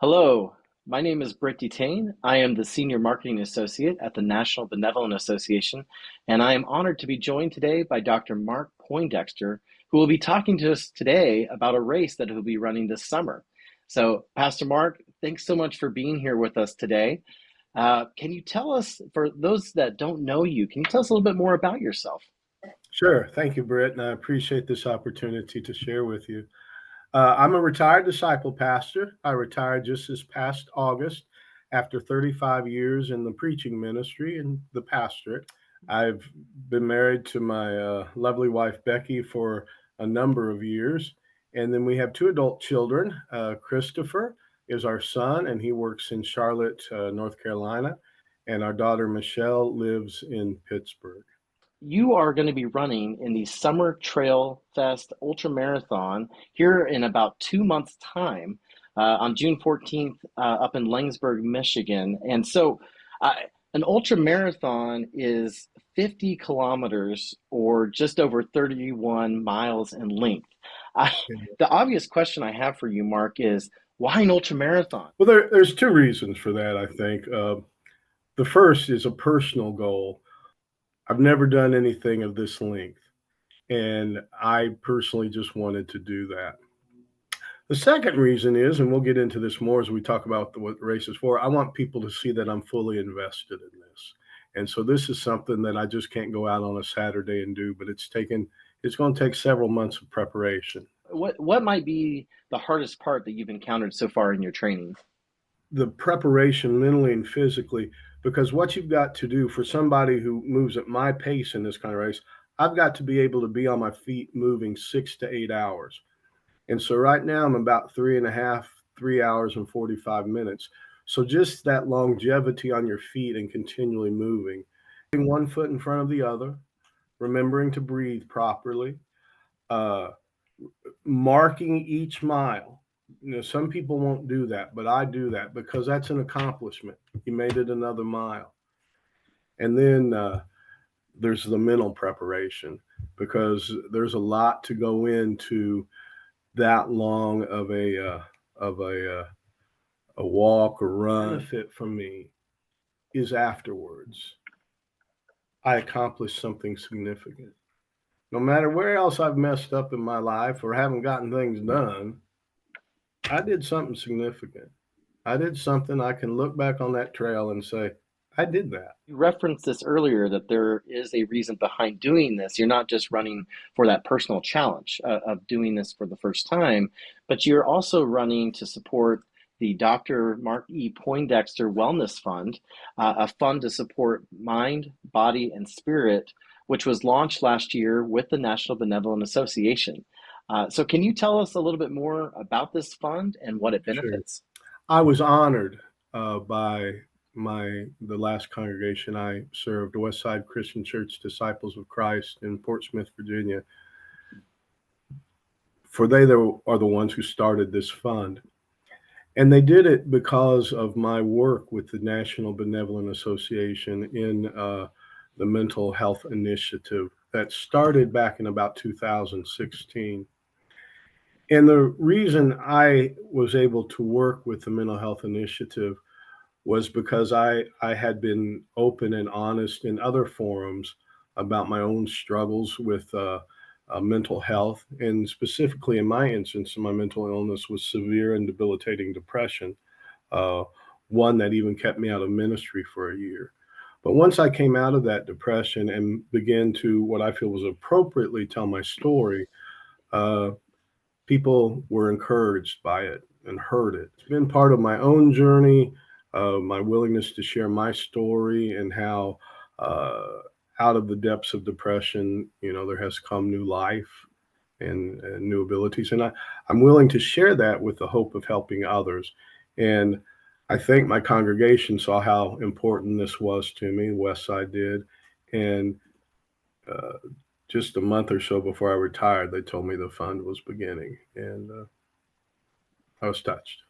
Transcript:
Hello, my name is Britt Detain. I am the Senior Marketing Associate at the National Benevolent Association, and I am honored to be joined today by Dr. Mark Poindexter, who will be talking to us today about a race that he'll be running this summer. So, Pastor Mark, thanks so much for being here with us today. Can you tell us, for those that don't know you, can you tell us a little bit more about yourself? Sure. Thank you, Britt, and I appreciate this opportunity to share with you. I'm a retired disciple pastor. I retired just this past August after 35 years in the preaching ministry and the pastorate. I've been married to my lovely wife, Becky, for a number of years. And then we have two adult children. Christopher is our son, and he works in Charlotte, North Carolina. And our daughter, Michelle, lives in Pittsburgh. You are going to be running in the Summer Trail Fest Ultra Marathon here in about 2 months' time on June 14th up in Laingsburg, Michigan. And so, uh, an ultra marathon is 50 kilometers or just over 31 miles in length. I, the obvious question I have for you, Mark, is why an ultra marathon? Well, there's two reasons for that, I think. The first is a personal goal. I've never done anything of this length, and I personally just wanted to do that. The second reason is, and we'll get into this more as we talk about what the race is for, I want people to see that I'm fully invested in this. And so this is something that I just can't go out on a Saturday and do, but it's going to take several months of preparation. What might be the hardest part that you've encountered so far in your training? The preparation mentally and physically, because what you've got to do for somebody who moves at my pace in this kind of race, I've got to be able to be on my feet moving 6 to 8 hours. And so right now I'm about 3 hours and 45 minutes. So just that longevity on your feet and continually moving, putting one foot in front of the other, remembering to breathe properly, uh, marking each mile. Some people won't do that, but I do that because that's an accomplishment. You made it another mile. And then there's the mental preparation because there's a lot to go into that long of a walk or run. The benefit for me is afterwards. I accomplished something significant. No matter where else I've messed up in my life or haven't gotten things done, I did something significant. I did something I can look back on that trail and say, I did that. You referenced this earlier that there is a reason behind doing this. You're not just running for that personal challenge of doing this for the first time, but you're also running to support the Dr. Mark E. Poindexter Wellness Fund, a fund to support mind, body, and spirit, which was launched last year with the National Benevolent Association. So, can you tell us a little bit more about this fund and what it Sure. benefits? I was honored by the last congregation I served, Westside Christian Church Disciples of Christ in Portsmouth, Virginia. For they are the ones who started this fund. And they did it because of my work with the National Benevolent Association in the mental health initiative that started back in about 2016. And the reason I was able to work with the mental health initiative was because I had been open and honest in other forums about my own struggles with mental health. And specifically in my instance, my mental illness was severe and debilitating depression, uh, one that even kept me out of ministry for a year. But once I came out of that depression and began to what I feel was appropriately tell my story, uh, people were encouraged by it and heard it. It's been part of my own journey, my willingness to share my story and how out of the depths of depression, there has come new life and new abilities. And I'm willing to share that with the hope of helping others. And I think my congregation saw how important this was to me, Westside did. And uh, just a month or so before I retired, they told me the fund was beginning, and I was touched.